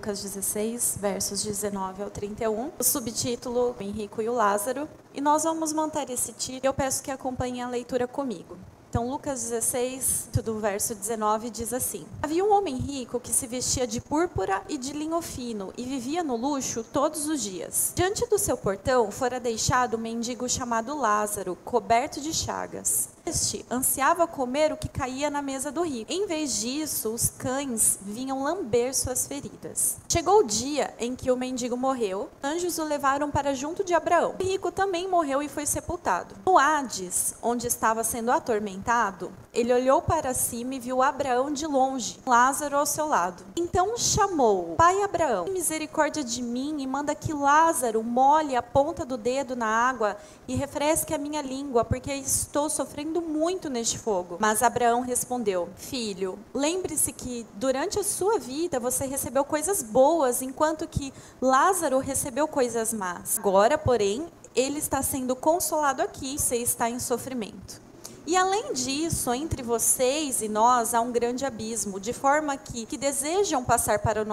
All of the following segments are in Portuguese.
Lucas 16, versos 19 ao 31, o subtítulo O Rico e o Lázaro, e nós vamos manter esse título. Eu peço que acompanhem a leitura comigo. Então, Lucas 16, do verso 19, diz assim: Havia um homem rico que se vestia de púrpura e de linho fino e vivia no luxo todos os dias. Diante do seu portão fora deixado um mendigo chamado Lázaro, coberto de chagas. Este ansiava comer o que caía na mesa do rico. Em vez disso, os cães vinham lamber suas feridas. Chegou o dia em que o mendigo morreu. Anjos o levaram para junto de Abraão. O rico também morreu e foi sepultado. No Hades, onde estava sendo atormentado, ele olhou para cima e viu Abraão de longe, Lázaro ao seu lado. Então chamou: Pai Abraão, tem misericórdia de mim e manda que Lázaro molhe a ponta do dedo na água e refresque a minha língua, porque estou sofrendo muito neste fogo. Mas Abraão respondeu: Filho, lembre-se que durante a sua vida você recebeu coisas boas, enquanto que Lázaro recebeu coisas más. Agora, porém, ele está sendo consolado aqui, você está em sofrimento. E além disso, entre vocês e nós há um grande abismo, de forma que desejam passar para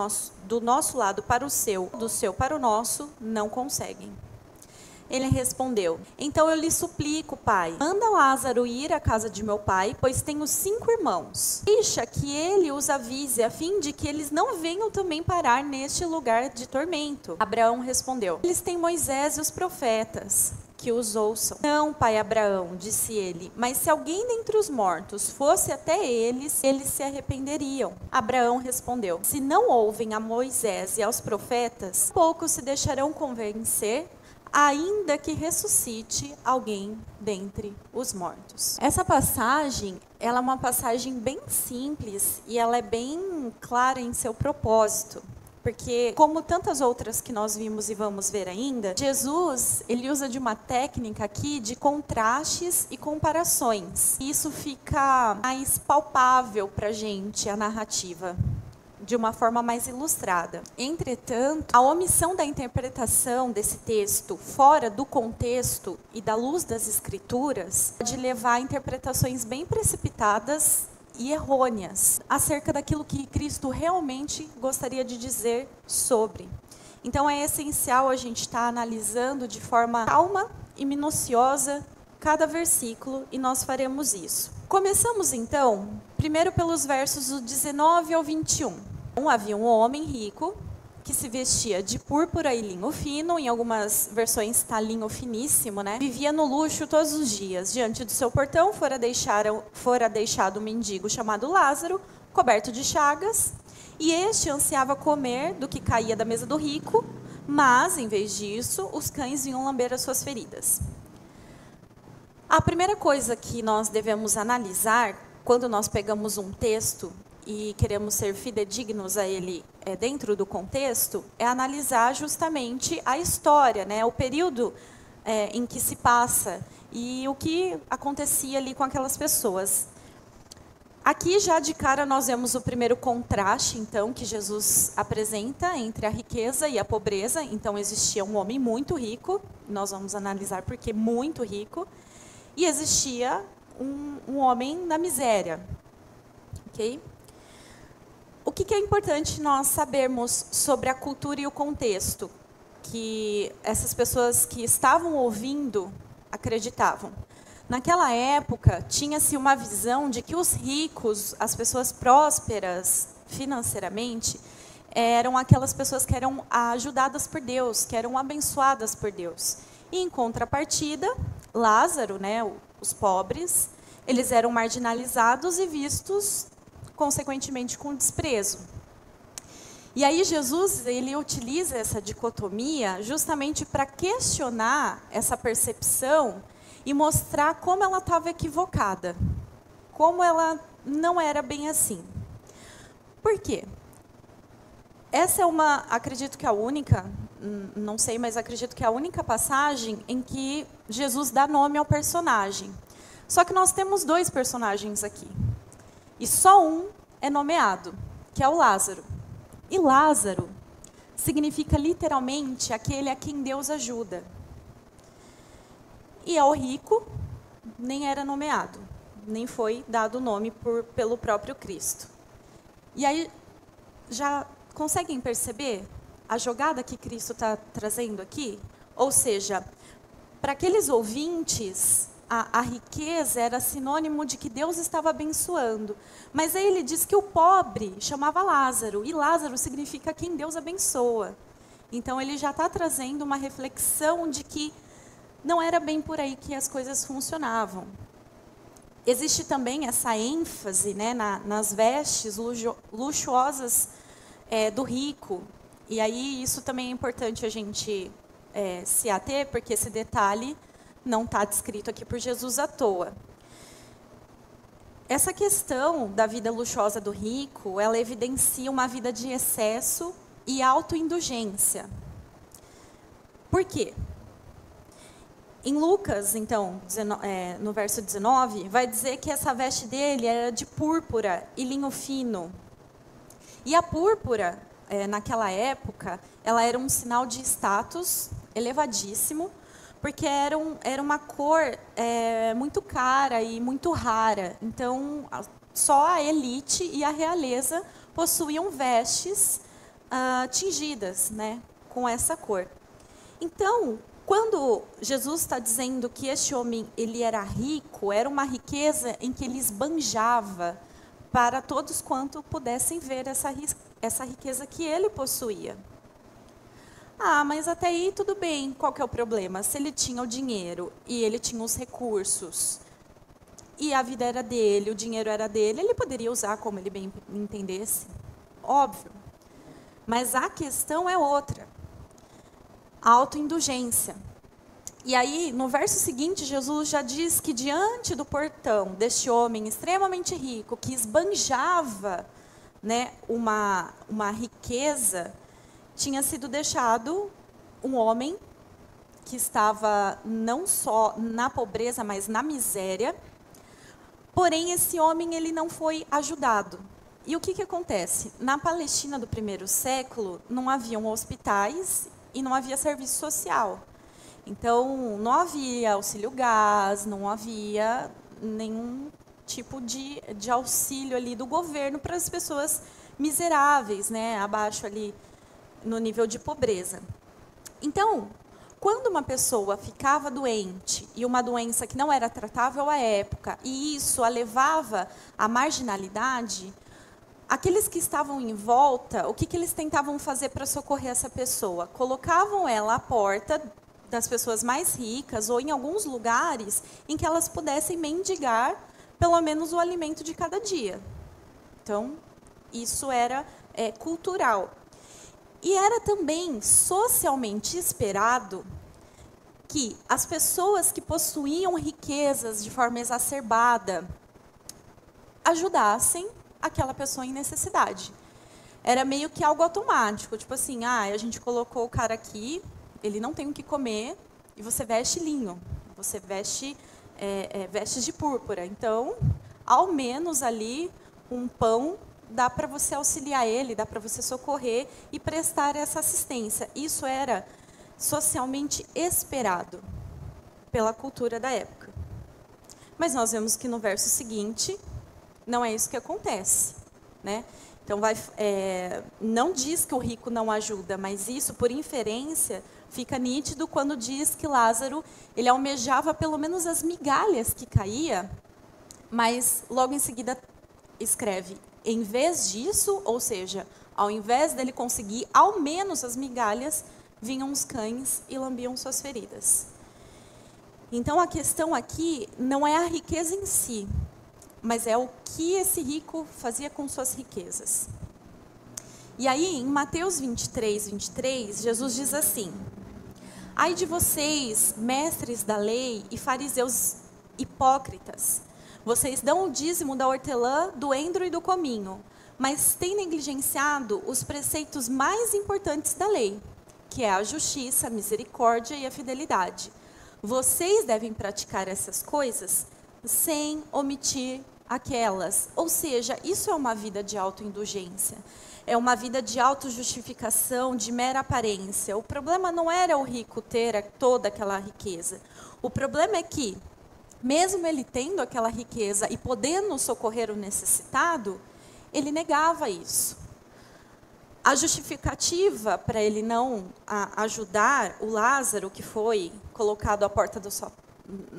do nosso lado para o seu, do seu para o nosso, não conseguem. Ele respondeu: Então eu lhe suplico, pai, manda Lázaro ir à casa de meu pai, pois tenho 5 irmãos. Deixa que ele os avise, a fim de que eles não venham também parar neste lugar de tormento. Abraão respondeu: Eles têm Moisés e os profetas, que os ouçam. Não, pai Abraão, disse ele, mas se alguém dentre os mortos fosse até eles, eles se arrependeriam. Abraão respondeu: Se não ouvem a Moisés e aos profetas, poucos se deixarão convencer, ainda que ressuscite alguém dentre os mortos. Essa passagem, ela é uma passagem bem simples e ela é bem clara em seu propósito. Porque, como tantas outras que nós vimos e vamos ver ainda, Jesus, ele usa de uma técnica aqui de contrastes e comparações. Isso fica mais palpável para a gente, a narrativa, de uma forma mais ilustrada. Entretanto, a omissão da interpretação desse texto fora do contexto e da luz das Escrituras pode levar a interpretações bem precipitadas e errôneas acerca daquilo que Cristo realmente gostaria de dizer sobre. Então é essencial a gente estar analisando de forma calma e minuciosa cada versículo, e nós faremos isso. Começamos então, primeiro pelos versos do 19 ao 21. Havia um homem rico que se vestia de púrpura e linho fino, em algumas versões está linho finíssimo, né? Vivia no luxo todos os dias. Diante do seu portão fora deixado um mendigo chamado Lázaro, coberto de chagas, e este ansiava comer do que caía da mesa do rico, mas, em vez disso, os cães vinham lamber as suas feridas. A primeira coisa que nós devemos analisar, quando nós pegamos um texto e queremos ser fidedignos a ele dentro do contexto, é analisar justamente a história, né, o período em que se passa e o que acontecia ali com aquelas pessoas. Aqui, já de cara, nós vemos o primeiro contraste, então, que Jesus apresenta entre a riqueza e a pobreza. Então, existia um homem muito rico, nós vamos analisar porque muito rico, e existia um homem na miséria, ok? O que é importante nós sabermos sobre a cultura e o contexto que essas pessoas que estavam ouvindo acreditavam? Naquela época, tinha-se uma visão de que os ricos, as pessoas prósperas financeiramente, eram aquelas pessoas que eram ajudadas por Deus, que eram abençoadas por Deus. E, em contrapartida, Lázaro, né, os pobres, eles eram marginalizados e vistos consequentemente com desprezo. E aí Jesus, ele utiliza essa dicotomia justamente para questionar essa percepção e mostrar como ela estava equivocada, como ela não era bem assim. Por quê? Essa é acredito que a única, não sei, mas acredito que é a única passagem em que Jesus dá nome ao personagem. Só que nós temos 2 personagens aqui. E só um é nomeado, que é o Lázaro. E Lázaro significa literalmente aquele a quem Deus ajuda. E ao rico nem era nomeado, nem foi dado o nome pelo próprio Cristo. E aí, já Conseguem perceber a jogada que Cristo está trazendo aqui? Ou seja, para aqueles ouvintes, a riqueza era sinônimo de que Deus estava abençoando. Mas aí ele diz que o pobre chamava Lázaro, e Lázaro significa quem Deus abençoa. Então ele já está trazendo uma reflexão de que não era bem por aí que as coisas funcionavam. Existe também essa ênfase, né, nas vestes luxuosas do rico. E aí isso também é importante a gente se ater, porque esse detalhe não está descrito aqui por Jesus à toa. Essa questão da vida luxuosa do rico, ela evidencia uma vida de excesso e autoindulgência. Por quê? Em Lucas, então, no verso 19, vai dizer que essa veste dele era de púrpura e linho fino. E a púrpura, naquela época, ela era um sinal de status elevadíssimo, porque era uma cor muito cara e muito rara. Então, só a elite e a realeza possuíam vestes tingidas, né, com essa cor. Então, quando Jesus está dizendo que este homem ele era rico, era uma riqueza em que ele esbanjava para todos quanto pudessem ver essa riqueza que ele possuía. Ah, mas até aí tudo bem, qual que é o problema? Se ele tinha o dinheiro e ele tinha os recursos, e a vida era dele, o dinheiro era dele, ele poderia usar como ele bem entendesse, óbvio. Mas a questão é outra, a autoindulgência. E aí, no verso seguinte, Jesus já diz que diante do portão deste homem extremamente rico, que esbanjava, né, uma riqueza, tinha sido deixado um homem que estava não só na pobreza, mas na miséria. Porém, esse homem ele não foi ajudado. E o que acontece? Na Palestina do primeiro século, não haviam hospitais e não havia serviço social. Então, não havia auxílio gás, não havia nenhum tipo de auxílio ali do governo para as pessoas miseráveis, né, abaixo ali no nível de pobreza. Então, quando uma pessoa ficava doente, e uma doença que não era tratável à época, e isso a levava à marginalidade, aqueles que estavam em volta, o que eles tentavam fazer para socorrer essa pessoa? Colocavam ela à porta das pessoas mais ricas, ou em alguns lugares em que elas pudessem mendigar pelo menos o alimento de cada dia. Então, isso era cultural. E era também socialmente esperado que as pessoas que possuíam riquezas de forma exacerbada ajudassem aquela pessoa em necessidade. Era meio que algo automático, tipo assim, a gente colocou o cara aqui, ele não tem o que comer, e você veste linho, você veste vestes de púrpura. Então, ao menos ali, um pão dá para você auxiliar ele, dá para você socorrer e prestar essa assistência. Isso era socialmente esperado pela cultura da época. Mas nós vemos que no verso seguinte, não é isso que acontece, né? Então, não diz que o rico não ajuda, mas isso, por inferência, fica nítido quando diz que Lázaro, ele almejava pelo menos as migalhas que caía, mas logo em seguida escreve, em vez disso, ou seja, ao invés dele conseguir ao menos as migalhas, vinham os cães e lambiam suas feridas. Então, a questão aqui não é a riqueza em si, mas é o que esse rico fazia com suas riquezas. E aí, em Mateus 23, Jesus diz assim: ai de vocês, mestres da lei e fariseus hipócritas, vocês dão o dízimo da hortelã, do endro e do cominho, mas têm negligenciado os preceitos mais importantes da lei, que é a justiça, a misericórdia e a fidelidade. Vocês devem praticar essas coisas sem omitir aquelas. Ou seja, isso é uma vida de autoindulgência. É uma vida de autojustificação, de mera aparência. O problema não era o rico ter toda aquela riqueza. O problema é que, mesmo ele tendo aquela riqueza e podendo socorrer o necessitado, ele negava isso. A justificativa para ele não ajudar o Lázaro, que foi colocado à porta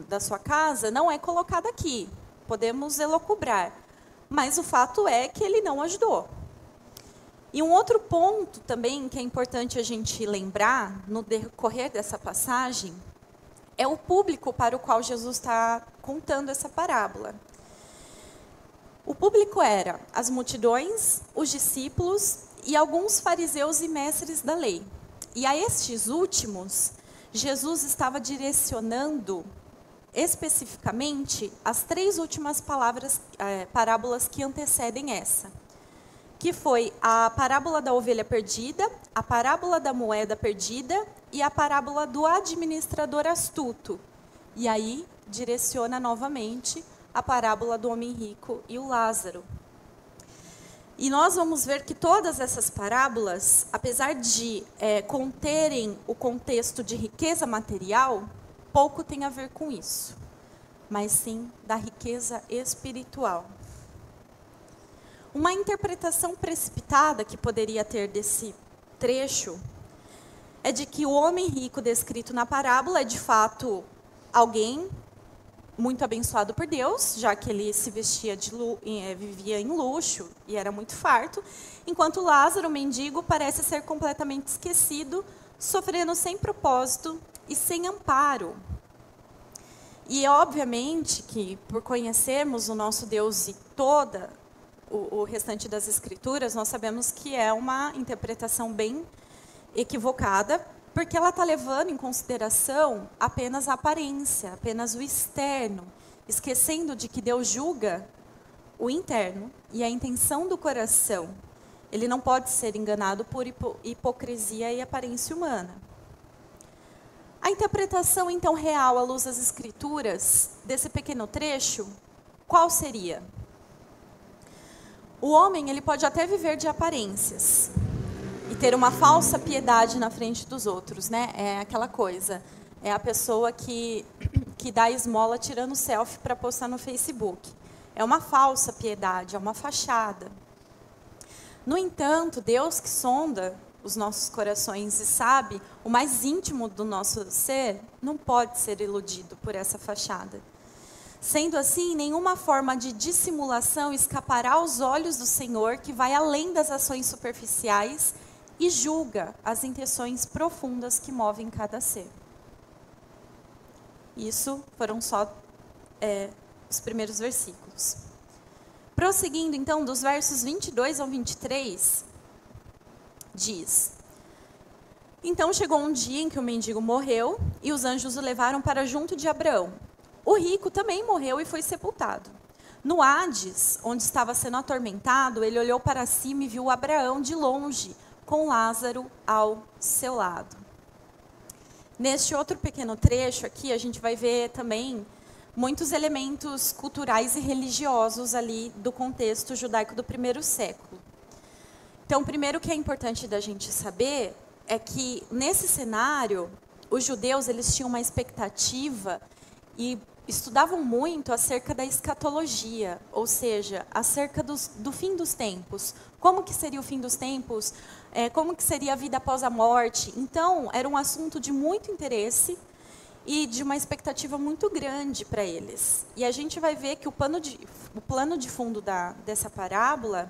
da sua casa, não é colocada aqui. Podemos elocubrar. Mas o fato é que ele não ajudou. E um outro ponto também que é importante a gente lembrar no decorrer dessa passagem é o público para o qual Jesus está contando essa parábola. O público era as multidões, os discípulos e alguns fariseus e mestres da lei. E a estes últimos, Jesus estava direcionando especificamente as 3 últimas parábolas que antecedem essa, que foi a parábola da ovelha perdida, a parábola da moeda perdida e a parábola do administrador astuto. E aí direciona novamente a parábola do homem rico e o Lázaro. E nós vamos ver que todas essas parábolas, apesar de conterem o contexto de riqueza material, pouco tem a ver com isso, mas sim da riqueza espiritual. Uma interpretação precipitada que poderia ter desse trecho é de que o homem rico descrito na parábola é de fato alguém muito abençoado por Deus, já que ele se vestia vivia em luxo e era muito farto, enquanto Lázaro, o mendigo, parece ser completamente esquecido, sofrendo sem propósito e sem amparo. E obviamente que por conhecermos o nosso Deus e toda o restante das Escrituras, nós sabemos que é uma interpretação bem equivocada, porque ela está levando em consideração apenas a aparência, apenas o externo, esquecendo de que Deus julga o interno e a intenção do coração. Ele não pode ser enganado por hipocrisia e aparência humana. A interpretação, então, real à luz das Escrituras, desse pequeno trecho, qual seria? O homem, ele pode até viver de aparências e ter uma falsa piedade na frente dos outros, né? É aquela coisa, é a pessoa que dá esmola tirando selfie para postar no Facebook. É uma falsa piedade, é uma fachada. No entanto, Deus que sonda os nossos corações e sabe o mais íntimo do nosso ser, não pode ser iludido por essa fachada. Sendo assim, nenhuma forma de dissimulação escapará aos olhos do Senhor, que vai além das ações superficiais e julga as intenções profundas que movem cada ser. Isso foram só os primeiros versículos. Prosseguindo, então, dos versos 22 ao 23, diz: Então chegou um dia em que o mendigo morreu, e os anjos o levaram para junto de Abraão. O rico também morreu e foi sepultado. No Hades, onde estava sendo atormentado, ele olhou para cima e viu Abraão de longe, com Lázaro ao seu lado. Neste outro pequeno trecho aqui, a gente vai ver também muitos elementos culturais e religiosos ali do contexto judaico do primeiro século. Então, primeiro que é importante da gente saber é que, nesse cenário, os judeus eles tinham uma expectativa e estudavam muito acerca da escatologia, ou seja, acerca do fim dos tempos. Como que seria o fim dos tempos? Como que seria a vida após a morte? Então, era um assunto de muito interesse e de uma expectativa muito grande para eles. E a gente vai ver que o plano de fundo dessa parábola,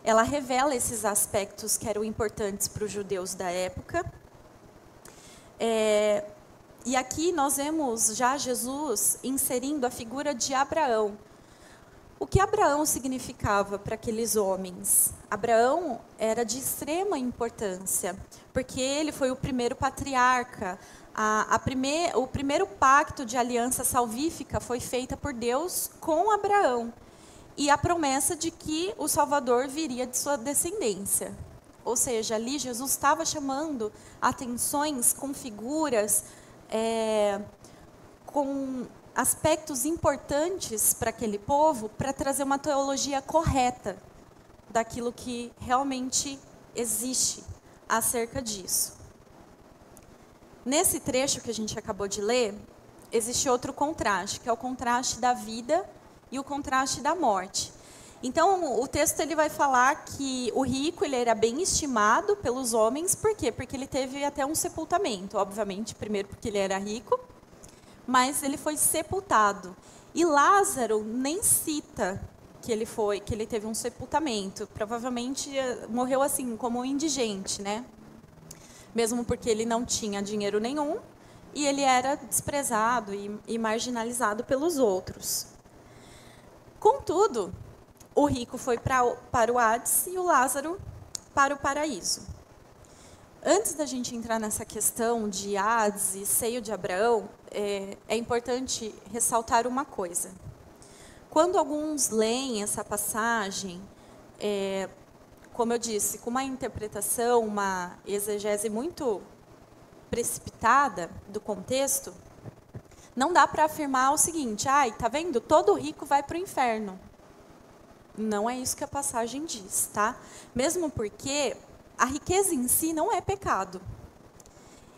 ela revela esses aspectos que eram importantes para os judeus da época. E aqui nós vemos já Jesus inserindo a figura de Abraão. O que Abraão significava para aqueles homens? Abraão era de extrema importância, porque ele foi o primeiro patriarca. O primeiro pacto de aliança salvífica foi feita por Deus com Abraão. E a promessa de que o Salvador viria de sua descendência. Ou seja, ali Jesus estava chamando atenções com figuras, com aspectos importantes para aquele povo, para trazer uma teologia correta daquilo que realmente existe acerca disso. Nesse trecho que a gente acabou de ler, existe outro contraste, que é o contraste da vida e o contraste da morte. Então, o texto ele vai falar que o rico ele era bem estimado pelos homens. Por quê? Porque ele teve até um sepultamento. Obviamente, primeiro porque ele era rico, mas ele foi sepultado. E Lázaro nem cita que ele teve um sepultamento. Provavelmente morreu assim, como um indigente, né? Mesmo porque ele não tinha dinheiro nenhum e ele era desprezado e marginalizado pelos outros. Contudo, o rico foi para o Hades e o Lázaro para o paraíso. Antes da gente entrar nessa questão de Hades e seio de Abraão, é importante ressaltar uma coisa. Quando alguns leem essa passagem, como eu disse, com uma interpretação, uma exegese muito precipitada do contexto, não dá para afirmar o seguinte: tá vendo? Todo rico vai para o inferno. Não é isso que a passagem diz, tá? Mesmo porque a riqueza em si não é pecado.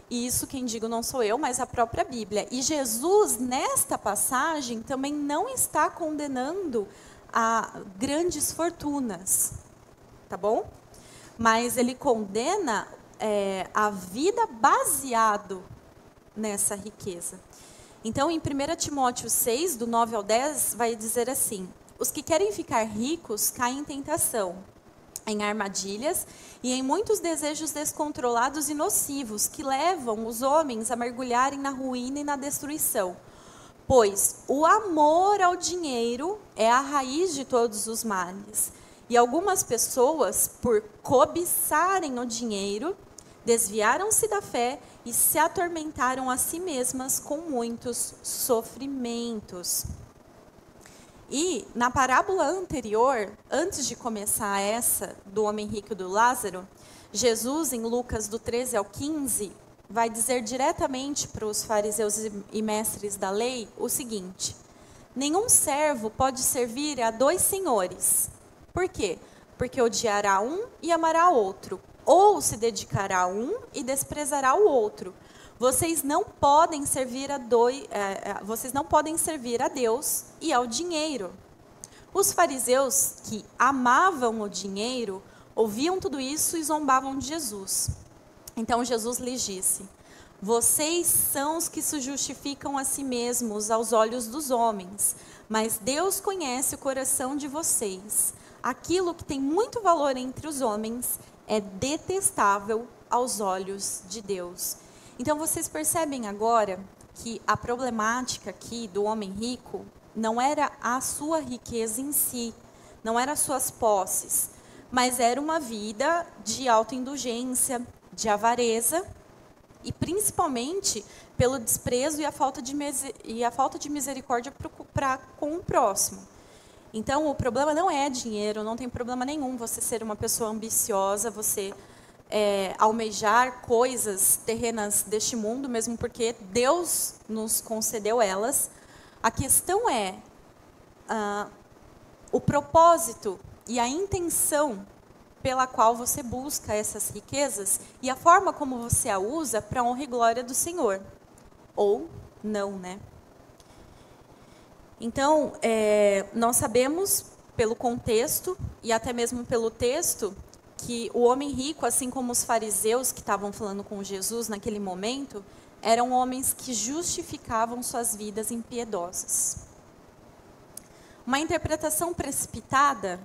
E isso quem digo não sou eu, mas a própria Bíblia. E Jesus, nesta passagem, também não está condenando a grandes fortunas, tá bom? Mas ele condena a vida baseado nessa riqueza. Então, em 1 Timóteo 6, do 9 ao 10, vai dizer assim: os que querem ficar ricos caem em tentação, em armadilhas e em muitos desejos descontrolados e nocivos que levam os homens a mergulharem na ruína e na destruição. Pois o amor ao dinheiro é a raiz de todos os males. E algumas pessoas, por cobiçarem o dinheiro, desviaram-se da fé e se atormentaram a si mesmas com muitos sofrimentos. E na parábola anterior, antes de começar essa do homem rico e do Lázaro, Jesus, em Lucas do 13 ao 15, vai dizer diretamente para os fariseus e mestres da lei o seguinte: nenhum servo pode servir a dois senhores. Por quê? Porque odiará um e amará outro, ou se dedicará a um e desprezará o outro. Vocês não podem servir a Deus e ao dinheiro. Os fariseus, que amavam o dinheiro, ouviam tudo isso e zombavam de Jesus. Então Jesus lhes disse: vocês são os que se justificam a si mesmos aos olhos dos homens, mas Deus conhece o coração de vocês. Aquilo que tem muito valor entre os homens é detestável aos olhos de Deus. Então, vocês percebem agora que a problemática aqui do homem rico não era a sua riqueza em si, não eram as suas posses, mas era uma vida de autoindulgência, de avareza, e principalmente pelo desprezo e a falta de misericórdia com o próximo. Então, o problema não é dinheiro, não tem problema nenhum você ser uma pessoa ambiciosa, você almejar coisas terrenas deste mundo, mesmo porque Deus nos concedeu elas. A questão é o propósito e a intenção pela qual você busca essas riquezas e a forma como você a usa para a honra e glória do Senhor. Ou não, né? Então, nós sabemos pelo contexto e até mesmo pelo texto que o homem rico, assim como os fariseus que estavam falando com Jesus naquele momento, eram homens que justificavam suas vidas impiedosas. Uma interpretação precipitada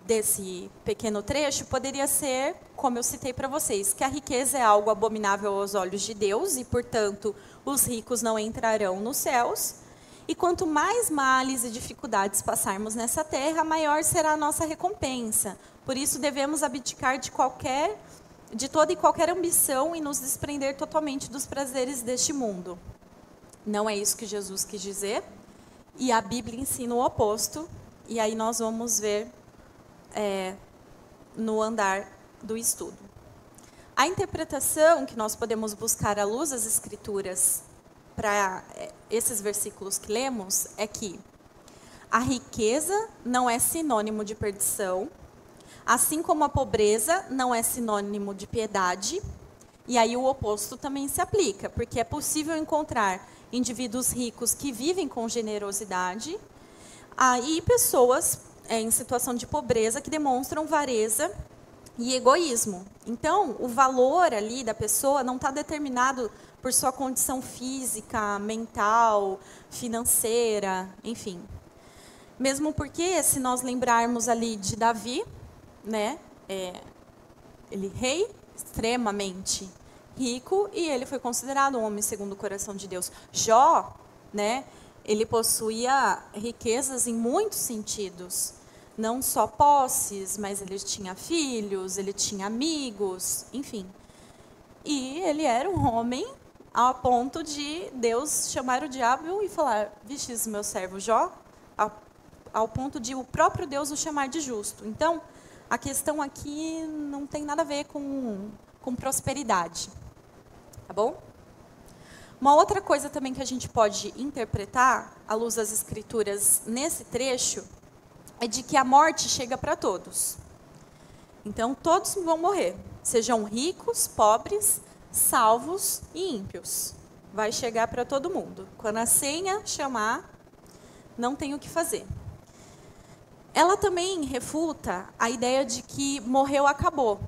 desse pequeno trecho poderia ser, como eu citei para vocês, que a riqueza é algo abominável aos olhos de Deus e, portanto, os ricos não entrarão nos céus. E quanto mais males e dificuldades passarmos nessa terra, maior será a nossa recompensa. Por isso, devemos abdicar de toda e qualquer ambição e nos desprender totalmente dos prazeres deste mundo. Não é isso que Jesus quis dizer. E a Bíblia ensina o oposto. E aí nós vamos ver no andar do estudo. A interpretação que nós podemos buscar à luz das Escrituras para esses versículos que lemos é que a riqueza não é sinônimo de perdição, assim como a pobreza não é sinônimo de piedade, e aí o oposto também se aplica, porque é possível encontrar indivíduos ricos que vivem com generosidade e pessoas em situação de pobreza que demonstram avareza e egoísmo. Então, o valor ali da pessoa não está determinado por sua condição física, mental, financeira, enfim. Mesmo porque, se nós lembrarmos ali de Davi, né, ele rei extremamente rico e ele foi considerado um homem segundo o coração de Deus. Jó, né, ele possuía riquezas em muitos sentidos. Não só posses, mas ele tinha filhos, ele tinha amigos, enfim. E ele era um homem a ponto de Deus chamar o diabo e falar: vixe, meu servo Jó, ao ponto de o próprio Deus o chamar de justo. Então, a questão aqui não tem nada a ver com prosperidade. Tá bom? Uma outra coisa também que a gente pode interpretar, à luz das Escrituras, nesse trecho, é de que a morte chega para todos. Então, todos vão morrer. Sejam ricos, pobres, salvos e ímpios. Vai chegar para todo mundo. Quando a senha chamar, não tem o que fazer. Ela também refuta a ideia de que morreu, acabou.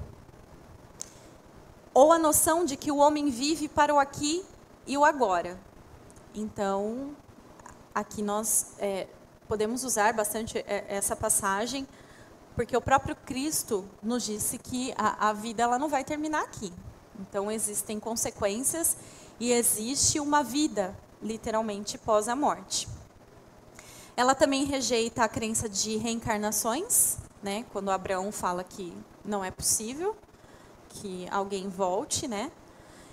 Ou a noção de que o homem vive para o aqui e o agora. Então, aqui nós podemos usar bastante essa passagem, porque o próprio Cristo nos disse que a vida ela não vai terminar aqui. Então, existem consequências e existe uma vida, literalmente, pós a morte. Ela também rejeita a crença de reencarnações, né? Quando Abraão fala que não é possível que alguém volte, né?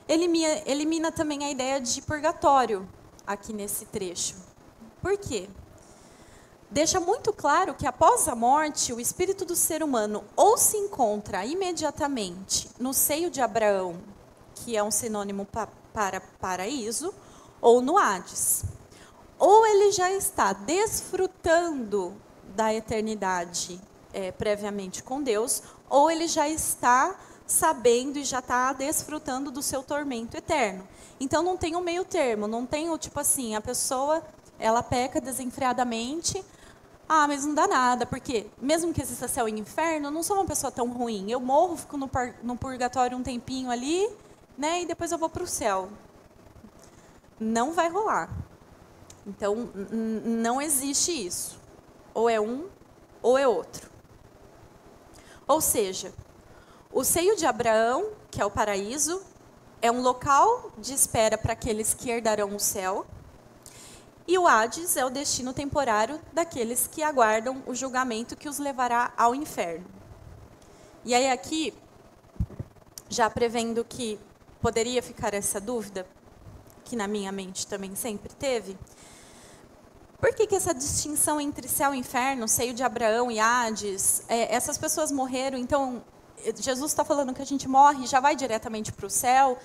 Elimina também a ideia de purgatório aqui nesse trecho. Por quê? Deixa muito claro que após a morte, o espírito do ser humano ou se encontra imediatamente no seio de Abraão, que é um sinônimo para paraíso, ou no Hades. Ou ele já está desfrutando da eternidade previamente com Deus, ou ele já está sabendo e já está desfrutando do seu tormento eterno. Então não tem um meio termo, não tem o tipo assim, a pessoa ela peca desenfreadamente, mas não dá nada, porque mesmo que exista céu e inferno, eu não sou uma pessoa tão ruim. Eu morro, fico no purgatório um tempinho ali, né, e depois eu vou para o céu. Não vai rolar. Então, não existe isso. Ou é um, ou é outro. Ou seja, o seio de Abraão, que é o paraíso, é um local de espera para aqueles que herdarão o céu. E o Hades é o destino temporário daqueles que aguardam o julgamento que os levará ao inferno. E aí aqui, já prevendo que poderia ficar essa dúvida, que na minha mente também sempre teve, por que essa distinção entre céu e inferno, seio de Abraão e Hades, essas pessoas morreram, então Jesus está falando que a gente morre e já vai diretamente para o céu,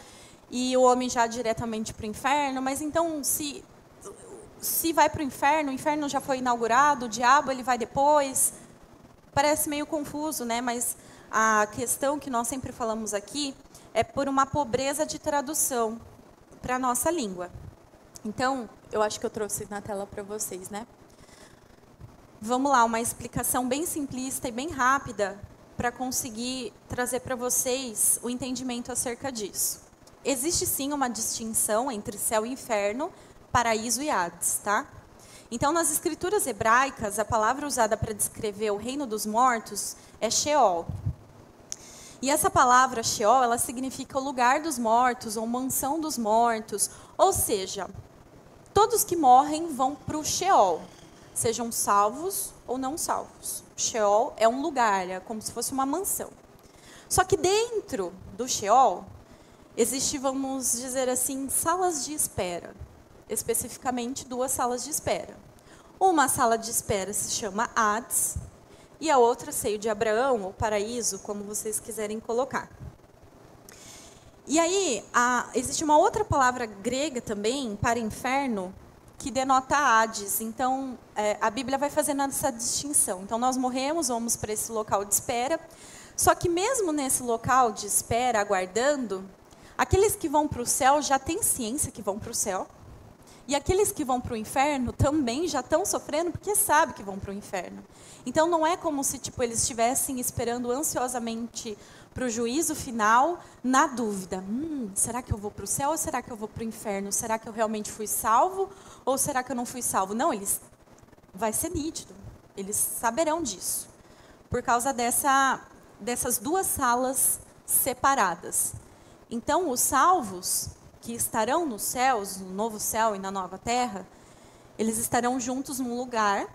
e o homem já diretamente para o inferno, mas então se vai para o inferno já foi inaugurado, o diabo ele vai depois, parece meio confuso, né? Mas a questão que nós sempre falamos aqui é por uma pobreza de tradução para a nossa língua. Então, eu acho que eu trouxe na tela para vocês, né? Vamos lá, uma explicação bem simplista e bem rápida para conseguir trazer para vocês o entendimento acerca disso. Existe sim uma distinção entre céu e inferno, paraíso e Hades, tá? Então, nas escrituras hebraicas, a palavra usada para descrever o reino dos mortos é Sheol. E essa palavra Sheol, ela significa o lugar dos mortos, ou mansão dos mortos, ou seja, todos que morrem vão para o Sheol, sejam salvos ou não salvos. Sheol é um lugar, é como se fosse uma mansão. Só que dentro do Sheol, existe, vamos dizer assim, salas de espera. Especificamente 2 salas de espera. Uma sala de espera se chama Hades, e a outra, seio de Abraão, ou paraíso, como vocês quiserem colocar. E aí, existe uma outra palavra grega também, para inferno, que denota Hades. Então, a Bíblia vai fazendo essa distinção. Então, nós morremos, vamos para esse local de espera. Só que mesmo nesse local de espera, aguardando, aqueles que vão para o céu já têm ciência que vão para o céu. E aqueles que vão para o inferno também já estão sofrendo porque sabem que vão para o inferno. Então não é como se eles estivessem esperando ansiosamente para o juízo final, na dúvida. Será que eu vou para o céu ou será que eu vou para o inferno? Será que eu realmente fui salvo ou será que eu não fui salvo? Não, vai ser nítido. Eles saberão disso. Por causa dessas duas salas separadas. Então, os salvos que estarão nos céus, no novo céu e na nova terra, eles estarão juntos num lugar,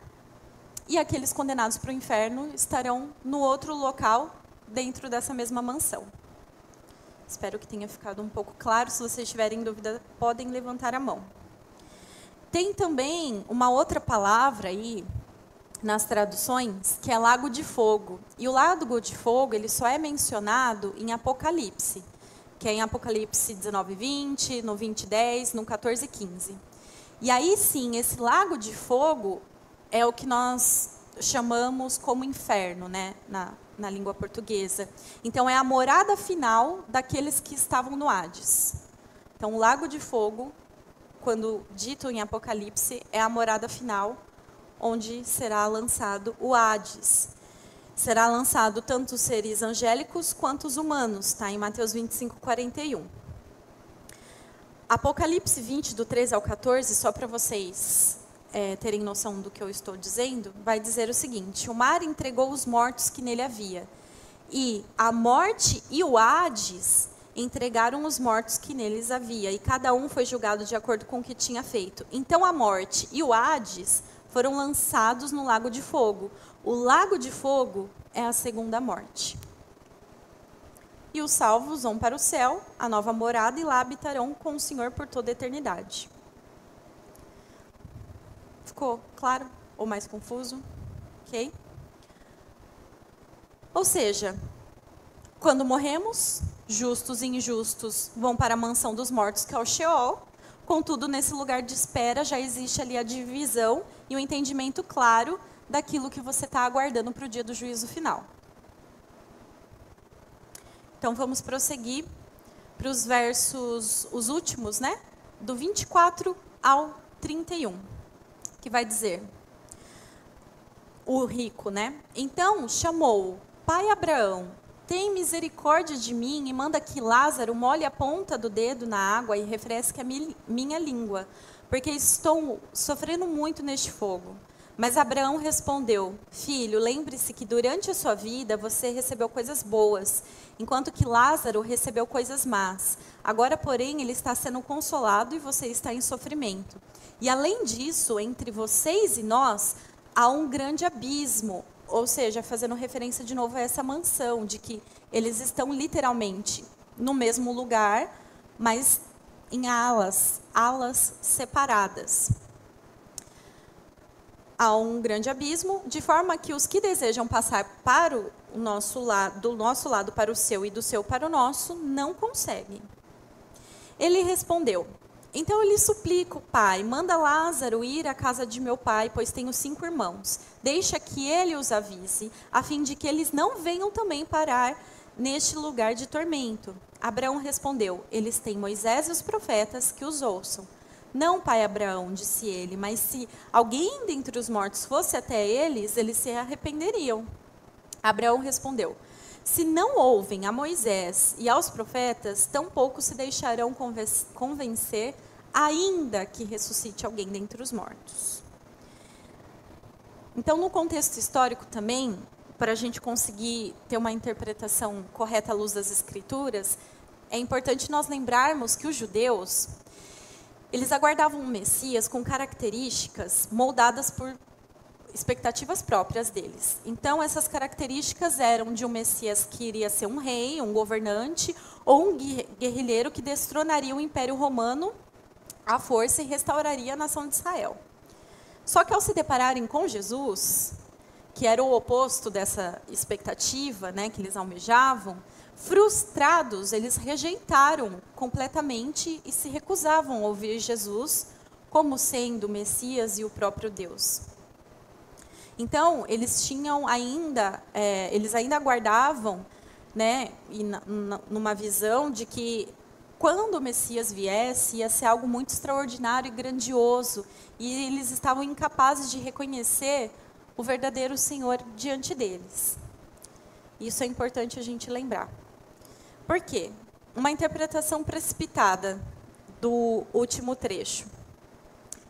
e aqueles condenados para o inferno estarão no outro local, dentro dessa mesma mansão. Espero que tenha ficado um pouco claro. Se vocês tiverem dúvida, podem levantar a mão. Tem também uma outra palavra aí, nas traduções, que é lago de fogo. E o lago de fogo, ele só é mencionado em Apocalipse, que é em Apocalipse 19:20, no 20:10, no 14:15. E aí sim, esse lago de fogo é o que nós chamamos como inferno, né, na língua portuguesa. Então, é a morada final daqueles que estavam no Hades. Então, o lago de fogo, quando dito em Apocalipse, é a morada final, onde será lançado o Hades. Será lançado tanto os seres angélicos quanto os humanos, está em Mateus 25:41. Apocalipse 20, do 13 ao 14, só para vocês terem noção do que eu estou dizendo, vai dizer o seguinte: o mar entregou os mortos que nele havia, e a morte e o Hades entregaram os mortos que neles havia, e cada um foi julgado de acordo com o que tinha feito. Então a morte e o Hades foram lançados no lago de fogo. O lago de fogo é a segunda morte. E os salvos vão para o céu, a nova morada, e lá habitarão com o Senhor por toda a eternidade. Ficou claro? Ou mais confuso? Ok? Ou seja, quando morremos, justos e injustos vão para a mansão dos mortos, que é o Sheol. Contudo, nesse lugar de espera já existe ali a divisão e o entendimento claro daquilo que você está aguardando para o dia do juízo final. Então, vamos prosseguir para os versos, os últimos, né? Do 24 ao 31, que vai dizer, o rico, né? Então, chamou: Pai Abraão, tem misericórdia de mim e manda que Lázaro molhe a ponta do dedo na água e refresque a minha língua, porque estou sofrendo muito neste fogo. Mas Abraão respondeu: Filho, lembre-se que durante a sua vida você recebeu coisas boas, enquanto que Lázaro recebeu coisas más. Agora, porém, ele está sendo consolado e você está em sofrimento. E além disso, entre vocês e nós, há um grande abismo. Ou seja, fazendo referência de novo a essa mansão, de que eles estão literalmente no mesmo lugar, mas em alas separadas. Há um grande abismo, de forma que os que desejam passar para o nosso lado, do nosso lado para o seu e do seu para o nosso, não conseguem. Ele respondeu: Então eu lhe suplico, pai, manda Lázaro ir à casa de meu pai, pois tenho 5 irmãos. Deixa que ele os avise, a fim de que eles não venham também parar neste lugar de tormento. Abraão respondeu: Eles têm Moisés e os profetas, que os ouçam. Não, pai Abraão, disse ele, mas se alguém dentre os mortos fosse até eles, eles se arrependeriam. Abraão respondeu: Se não ouvem a Moisés e aos profetas, tampouco se deixarão convencer, ainda que ressuscite alguém dentre os mortos. Então, no contexto histórico também, para a gente conseguir ter uma interpretação correta à luz das Escrituras, é importante nós lembrarmos que os judeus, eles aguardavam um Messias com características moldadas por expectativas próprias deles. Então, essas características eram de um Messias que iria ser um rei, um governante, ou um guerrilheiro que destronaria o Império Romano à força e restauraria a nação de Israel. Só que ao se depararem com Jesus, que era o oposto dessa expectativa, né, que eles almejavam, frustrados, eles rejeitaram completamente e se recusavam a ouvir Jesus como sendo o Messias e o próprio Deus. Então, eles ainda aguardavam, né, numa visão de que quando o Messias viesse, ia ser algo muito extraordinário e grandioso, e eles estavam incapazes de reconhecer o verdadeiro Senhor diante deles. Isso é importante a gente lembrar. Por quê? Uma interpretação precipitada do último trecho.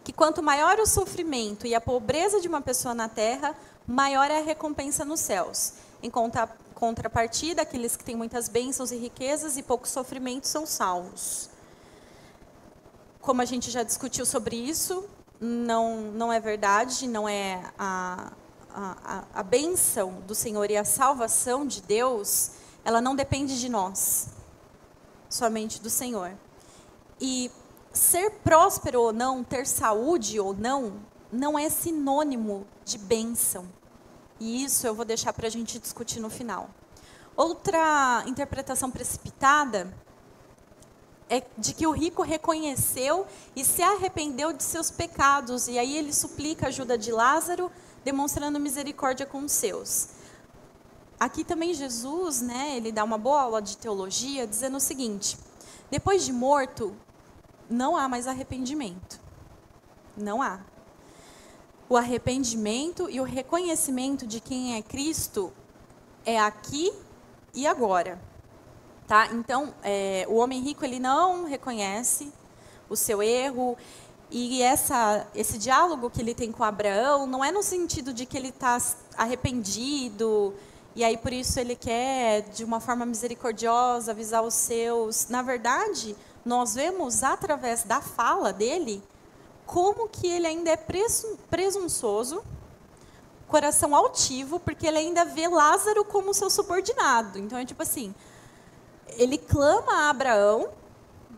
Que quanto maior o sofrimento e a pobreza de uma pessoa na terra, maior é a recompensa nos céus. Em contrapartida, aqueles que têm muitas bênçãos e riquezas e pouco sofrimento são salvos. Como a gente já discutiu sobre isso, não é verdade, não é a bênção do Senhor e a salvação de Deus, ela não depende de nós, somente do Senhor. E ser próspero ou não, ter saúde ou não, não é sinônimo de bênção. E isso eu vou deixar para a gente discutir no final. Outra interpretação precipitada é de que o rico reconheceu e se arrependeu de seus pecados. E aí ele suplica a ajuda de Lázaro, demonstrando misericórdia com os seus. Aqui também Jesus, né, ele dá uma boa aula de teologia, dizendo o seguinte: depois de morto, não há mais arrependimento. Não há. O arrependimento e o reconhecimento de quem é Cristo é aqui e agora. Tá? Então, o homem rico, ele não reconhece o seu erro. E esse diálogo que ele tem com Abraão não é no sentido de que ele está arrependido, e aí por isso ele quer, de uma forma misericordiosa, avisar os seus. Na verdade, nós vemos através da fala dele como que ele ainda é presunçoso, coração altivo, porque ele ainda vê Lázaro como seu subordinado. Então é tipo assim, ele clama a Abraão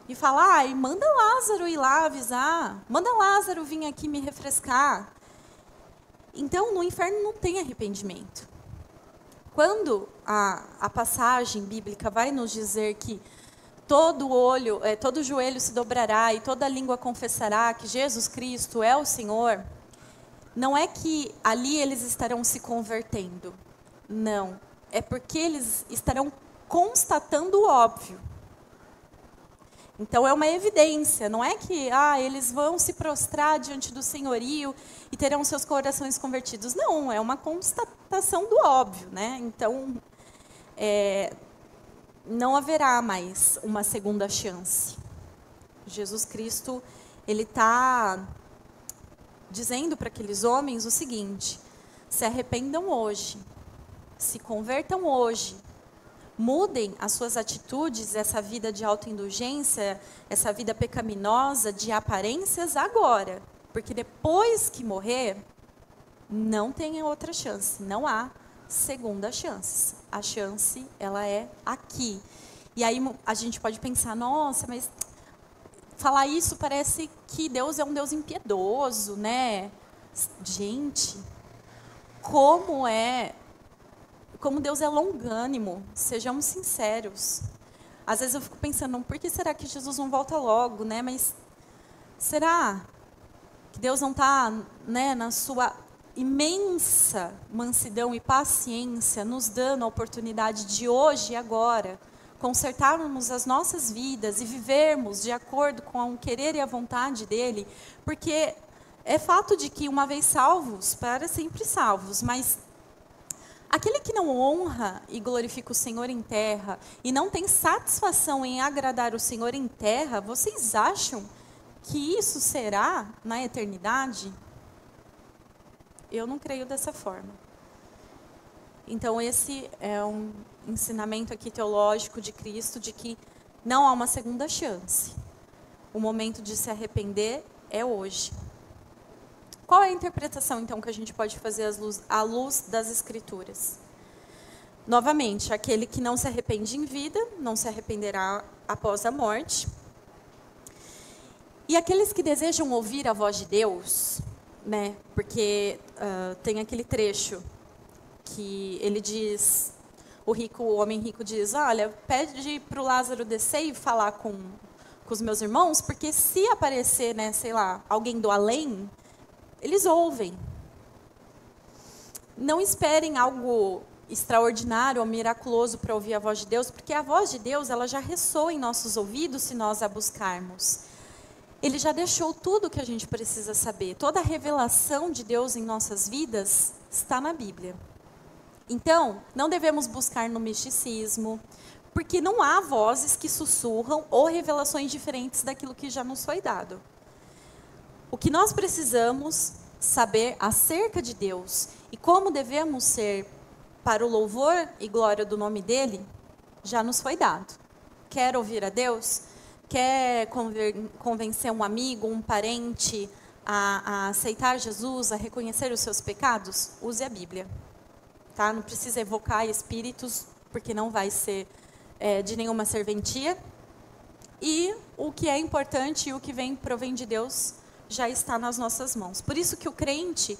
e fala: ai, manda Lázaro ir lá avisar, manda Lázaro vir aqui me refrescar. Então no inferno não tem arrependimento. Quando a passagem bíblica vai nos dizer que todo joelho se dobrará e toda língua confessará que Jesus Cristo é o Senhor, não é que ali eles estarão se convertendo. Não. É porque eles estarão constatando o óbvio. Então é uma evidência, não é que eles vão se prostrar diante do senhorio e terão seus corações convertidos. Não, é uma constatação do óbvio, né? Então, não haverá mais uma segunda chance. Jesus Cristo, ele está dizendo para aqueles homens o seguinte: se arrependam hoje, se convertam hoje, mudem as suas atitudes, essa vida de autoindulgência, essa vida pecaminosa de aparências agora, porque depois que morrer, não tem outra chance, não há segunda chance. A chance, ela é aqui. E aí a gente pode pensar: nossa, mas falar isso parece que Deus é um Deus impiedoso, né? Gente, como Deus é longânimo, sejamos sinceros. Às vezes eu fico pensando, por que será que Jesus não volta logo, né? Mas será que Deus não está, né, na sua imensa mansidão e paciência, nos dando a oportunidade de hoje e agora consertarmos as nossas vidas e vivermos de acordo com o querer e a vontade dele? Porque é fato de que, uma vez salvos, para sempre salvos, mas aquele que não honra e glorifica o Senhor em terra e não tem satisfação em agradar o Senhor em terra, vocês acham que isso será na eternidade? Eu não creio dessa forma. Então esse é um ensinamento aqui teológico de Cristo, de que não há uma segunda chance. O momento de se arrepender é hoje. Qual é a interpretação, então, que a gente pode fazer à luz das Escrituras? Novamente, aquele que não se arrepende em vida, não se arrependerá após a morte. E aqueles que desejam ouvir a voz de Deus, né? Porque tem aquele trecho que ele diz, o homem rico diz: olha, pede para o Lázaro descer e falar com os meus irmãos, porque se aparecer, né, sei lá, alguém do além, eles ouvem. Não esperem algo extraordinário ou miraculoso para ouvir a voz de Deus, porque a voz de Deus ela já ressoa em nossos ouvidos se nós a buscarmos. Ele já deixou tudo o que a gente precisa saber. Toda a revelação de Deus em nossas vidas está na Bíblia. Então, não devemos buscar no misticismo, porque não há vozes que sussurram ou revelações diferentes daquilo que já nos foi dado. O que nós precisamos saber acerca de Deus e como devemos ser para o louvor e glória do nome dele, já nos foi dado. Quer ouvir a Deus? Quer convencer um amigo, um parente a aceitar Jesus, a reconhecer os seus pecados? Use a Bíblia. Tá? Não precisa evocar espíritos, porque não vai ser de nenhuma serventia. E o que é importante e o que provém de Deus já está nas nossas mãos. Por isso que o crente,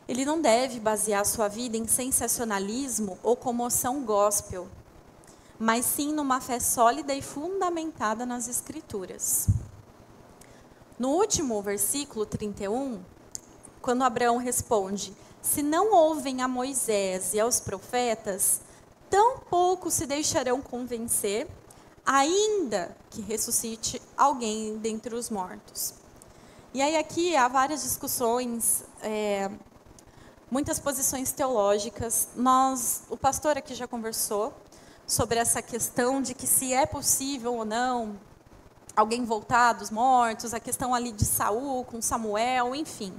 ele não deve basear sua vida em sensacionalismo ou comoção gospel, mas sim numa fé sólida e fundamentada nas Escrituras. No último versículo 31, quando Abraão responde: se não ouvem a Moisés e aos profetas, tampouco se deixarão convencer, ainda que ressuscite alguém dentre os mortos. E aí aqui há várias discussões, muitas posições teológicas. O pastor aqui já conversou sobre essa questão de que se é possível ou não alguém voltar dos mortos, a questão ali de Saul com Samuel, enfim.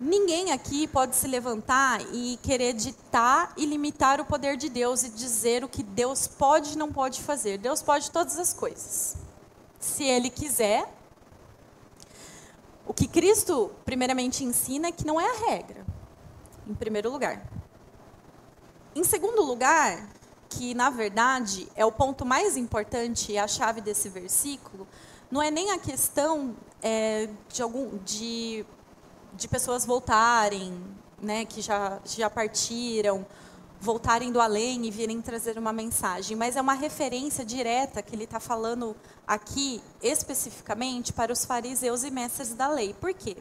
Ninguém aqui pode se levantar e querer ditar e limitar o poder de Deus e dizer o que Deus pode e não pode fazer. Deus pode todas as coisas. Se Ele quiser. O que Cristo, primeiramente, ensina é que não é a regra, em primeiro lugar. Em segundo lugar, que, na verdade, é o ponto mais importante e a chave desse versículo, não é nem a questão de pessoas voltarem, né, que já partiram, voltarem do além e virem trazer uma mensagem, mas é uma referência direta que ele está falando aqui, especificamente, para os fariseus e mestres da lei. Por quê?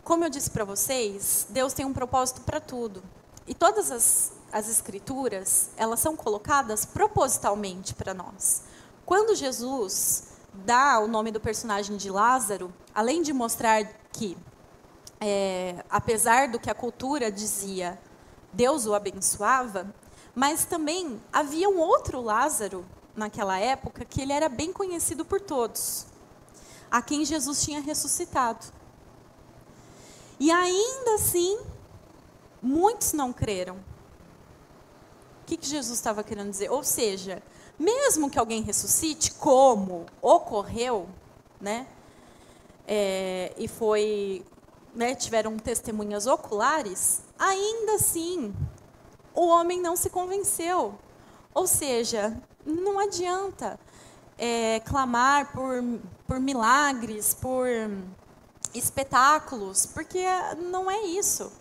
Como eu disse para vocês, Deus tem um propósito para tudo. E todas as escrituras, elas são colocadas propositalmente para nós. Quando Jesus dá o nome do personagem de Lázaro, além de mostrar que, apesar do que a cultura dizia, Deus o abençoava, mas também havia um outro Lázaro, naquela época, que ele era bem conhecido por todos, a quem Jesus tinha ressuscitado. E ainda assim, muitos não creram. O que Jesus estava querendo dizer? Ou seja, mesmo que alguém ressuscite, como ocorreu, né, e tiveram testemunhas oculares, ainda assim, o homem não se convenceu. Ou seja, não adianta clamar por milagres, por espetáculos, porque não é isso.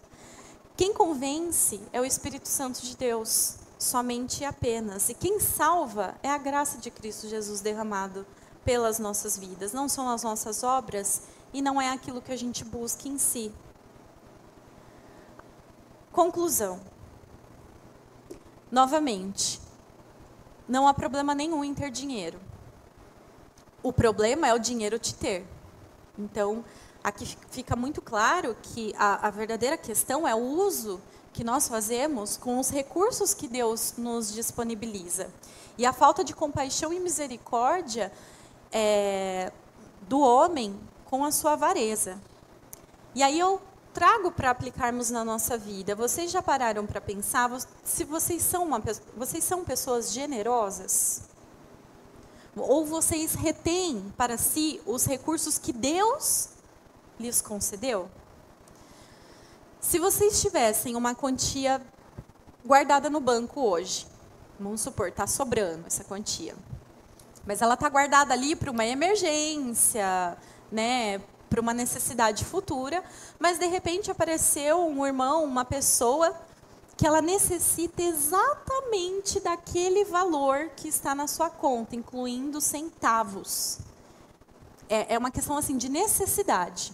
Quem convence é o Espírito Santo de Deus, somente e apenas. E quem salva é a graça de Cristo Jesus derramado pelas nossas vidas. Não são as nossas obras e não é aquilo que a gente busca em si. Conclusão. Novamente, não há problema nenhum em ter dinheiro. O problema é o dinheiro te ter. Então, aqui fica muito claro que a verdadeira questão é o uso que nós fazemos com os recursos que Deus nos disponibiliza. E a falta de compaixão e misericórdia do homem com a sua avareza. E aí eu trago para aplicarmos na nossa vida. Vocês já pararam para pensar se vocês são pessoas generosas? Ou vocês retêm para si os recursos que Deus lhes concedeu? Se vocês tivessem uma quantia guardada no banco hoje, vamos supor, está sobrando essa quantia, mas ela está guardada ali para uma emergência, né, para uma necessidade futura, mas de repente apareceu um irmão, uma pessoa que ela necessita exatamente daquele valor que está na sua conta, incluindo centavos. É uma questão assim de necessidade.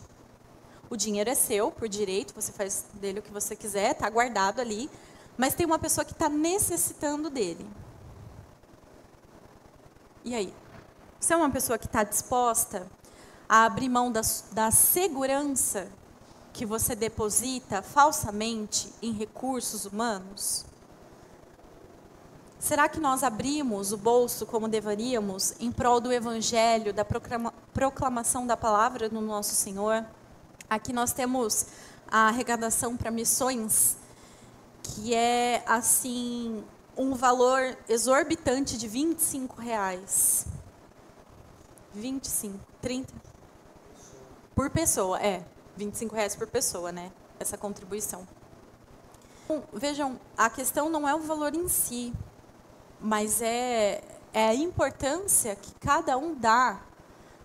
O dinheiro é seu, por direito, você faz dele o que você quiser, está guardado ali, mas tem uma pessoa que está necessitando dele. E aí? Você é uma pessoa que está disposta a abrir mão da segurança que você deposita falsamente em recursos humanos? Será que nós abrimos o bolso como deveríamos em prol do evangelho, da proclamação da palavra do nosso Senhor? Aqui nós temos a arrecadação para missões, que é assim um valor exorbitante de R$25. 25, 30 por pessoa, R$25 por pessoa, né? Essa contribuição. Então, vejam, a questão não é o valor em si, mas é a importância que cada um dá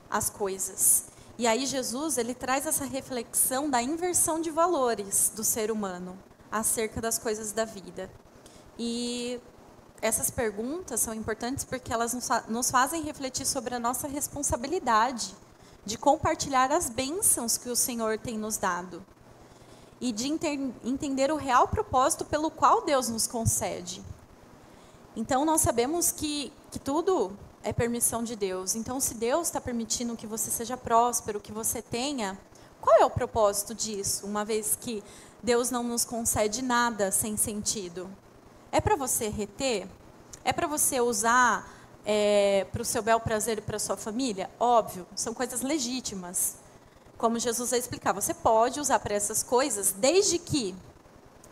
às coisas. E aí Jesus, ele traz essa reflexão da inversão de valores do ser humano acerca das coisas da vida. E essas perguntas são importantes porque elas nos fazem refletir sobre a nossa responsabilidade de compartilhar as bênçãos que o Senhor tem nos dado e de entender o real propósito pelo qual Deus nos concede. Então, nós sabemos que tudo é permissão de Deus. Então, se Deus está permitindo que você seja próspero, que você tenha, qual é o propósito disso? Uma vez que Deus não nos concede nada sem sentido. É para você reter? É para você usar para o seu bel prazer e para a sua família? Óbvio, são coisas legítimas. Como Jesus vai explicar, você pode usar para essas coisas, desde que,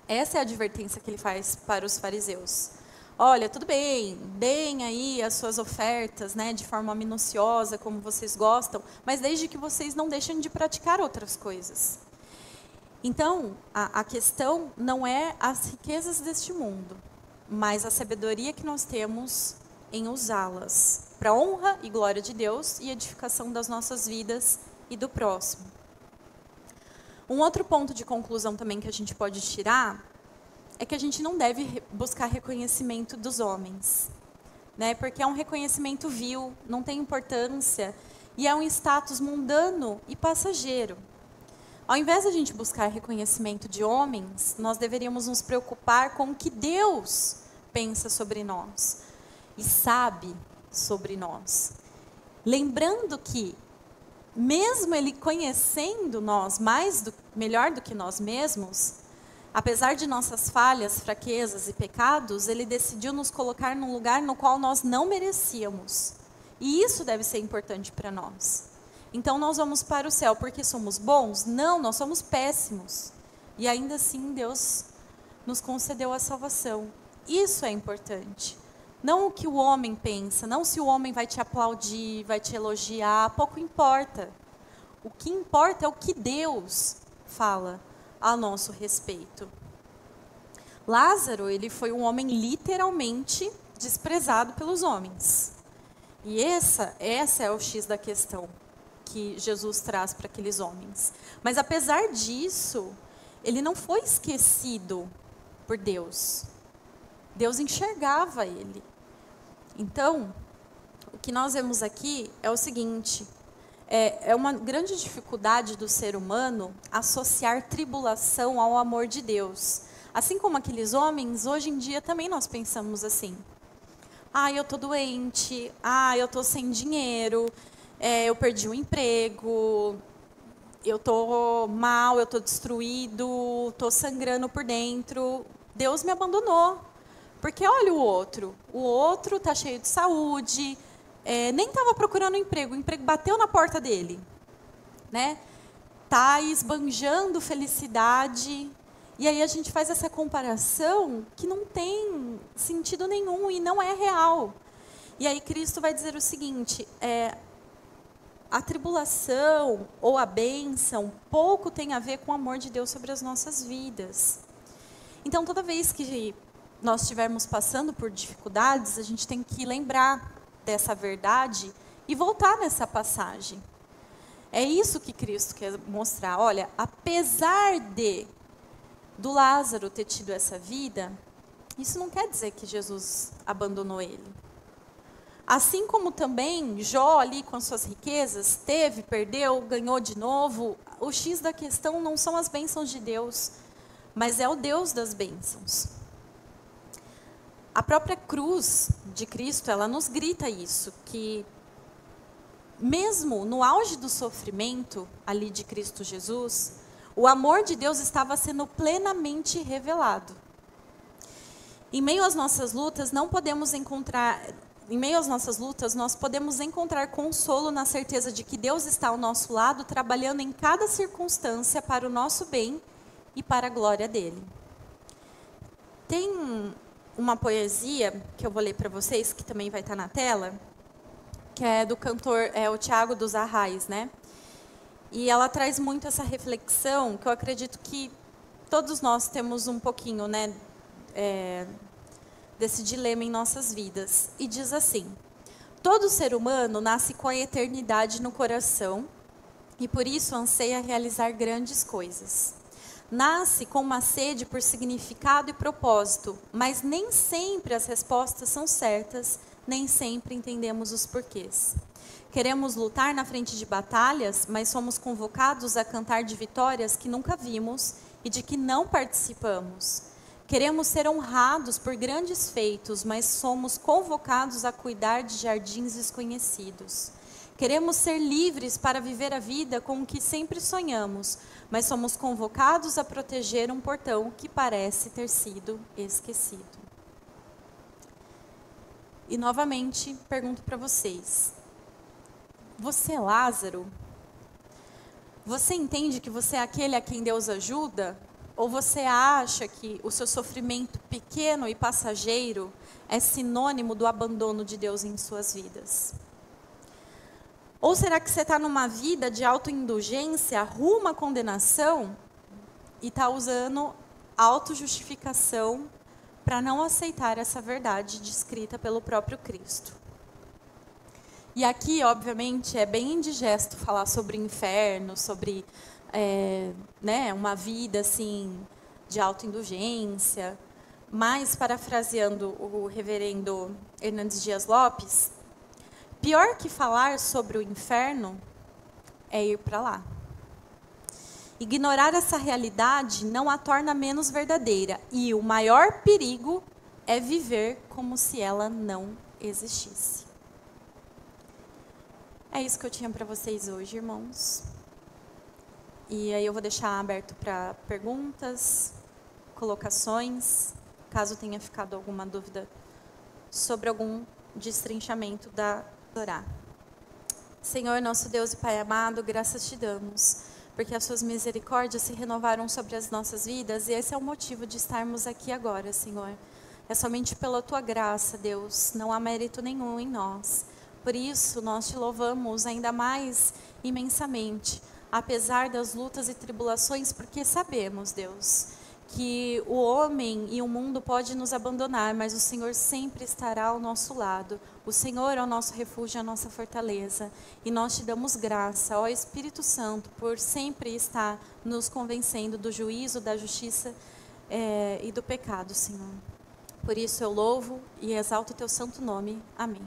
essa é a advertência que ele faz para os fariseus. Olha, tudo bem, deem aí as suas ofertas, né, de forma minuciosa, como vocês gostam, mas desde que vocês não deixem de praticar outras coisas. Então, a questão não é as riquezas deste mundo, mas a sabedoria que nós temos em usá-las para a honra e glória de Deus e edificação das nossas vidas e do próximo. Um outro ponto de conclusão também que a gente pode tirar é que a gente não deve buscar reconhecimento dos homens, né? Porque é um reconhecimento vil, não tem importância e é um status mundano e passageiro. Ao invés de a gente buscar reconhecimento de homens, nós deveríamos nos preocupar com o que Deus pensa sobre nós e sabe sobre nós. Lembrando que, mesmo Ele conhecendo nós melhor do que nós mesmos, apesar de nossas falhas, fraquezas e pecados, Ele decidiu nos colocar num lugar no qual nós não merecíamos. E isso deve ser importante para nós. Então, nós vamos para o céu porque somos bons? Não, nós somos péssimos. E ainda assim, Deus nos concedeu a salvação. Isso é importante. Não o que o homem pensa, não se o homem vai te aplaudir, vai te elogiar, pouco importa. O que importa é o que Deus fala a nosso respeito. Lázaro, ele foi um homem literalmente desprezado pelos homens. E essa é o X da questão que Jesus traz para aqueles homens. Mas apesar disso, ele não foi esquecido por Deus. Deus enxergava ele. Então, o que nós vemos aqui é o seguinte: é uma grande dificuldade do ser humano associar tribulação ao amor de Deus. Assim como aqueles homens, hoje em dia também nós pensamos assim. Eu estou doente, eu estou sem dinheiro, eu perdi o emprego, eu estou mal, eu estou destruído, estou sangrando por dentro. Deus me abandonou. Porque olha o outro está cheio de saúde, nem estava procurando emprego, o emprego bateu na porta dele, né? Está esbanjando felicidade, e aí a gente faz essa comparação que não tem sentido nenhum e não é real. E aí Cristo vai dizer o seguinte: a tribulação ou a bênção pouco tem a ver com o amor de Deus sobre as nossas vidas. Então, toda vez que nós estivermos passando por dificuldades, a gente tem que lembrar dessa verdade e voltar nessa passagem. É isso que Cristo quer mostrar. Olha, apesar do Lázaro ter tido essa vida, isso não quer dizer que Jesus abandonou ele. Assim como também Jó ali com as suas riquezas, teve, perdeu, ganhou de novo, o X da questão não são as bênçãos de Deus, mas é o Deus das bênçãos. A própria cruz de Cristo, ela nos grita isso, que mesmo no auge do sofrimento ali de Cristo Jesus, o amor de Deus estava sendo plenamente revelado. Em meio às nossas lutas, nós podemos encontrar consolo na certeza de que Deus está ao nosso lado, trabalhando em cada circunstância para o nosso bem e para a glória dele. Tem uma poesia que eu vou ler para vocês, que também vai estar na tela, que é do cantor o Tiago dos Arrais, né? E ela traz muito essa reflexão, que eu acredito que todos nós temos um pouquinho, né, desse dilema em nossas vidas. E diz assim: todo ser humano nasce com a eternidade no coração e por isso anseia realizar grandes coisas. Nasce com uma sede por significado e propósito, mas nem sempre as respostas são certas, nem sempre entendemos os porquês. Queremos lutar na frente de batalhas, mas somos convocados a cantar de vitórias que nunca vimos e de que não participamos. Queremos ser honrados por grandes feitos, mas somos convocados a cuidar de jardins desconhecidos. Queremos ser livres para viver a vida com o que sempre sonhamos, mas somos convocados a proteger um portão que parece ter sido esquecido. E novamente pergunto para vocês: você, Lázaro, você entende que você é aquele a quem Deus ajuda? Ou você acha que o seu sofrimento pequeno e passageiro é sinônimo do abandono de Deus em suas vidas? Ou será que você está numa vida de autoindulgência rumo à condenação e está usando autojustificação para não aceitar essa verdade descrita pelo próprio Cristo? E aqui, obviamente, é bem indigesto falar sobre inferno, sobre uma vida assim, de autoindulgência. Mas, parafraseando o reverendo Hernandes Dias Lopes, pior que falar sobre o inferno é ir para lá. Ignorar essa realidade não a torna menos verdadeira. E o maior perigo é viver como se ela não existisse. É isso que eu tinha para vocês hoje, irmãos. E aí eu vou deixar aberto para perguntas, colocações, caso tenha ficado alguma dúvida sobre algum destrinchamento da Torá. Senhor, nosso Deus e Pai amado, graças te damos, porque as suas misericórdias se renovaram sobre as nossas vidas, e esse é o motivo de estarmos aqui agora, Senhor. É somente pela tua graça, Deus, não há mérito nenhum em nós. Por isso, nós te louvamos ainda mais imensamente, apesar das lutas e tribulações, porque sabemos, Deus, que o homem e o mundo pode nos abandonar, mas o Senhor sempre estará ao nosso lado. O Senhor é o nosso refúgio, a nossa fortaleza. E nós te damos graça, ó Espírito Santo, por sempre estar nos convencendo do juízo, da justiça e do pecado, Senhor. Por isso eu louvo e exalto o teu santo nome. Amém.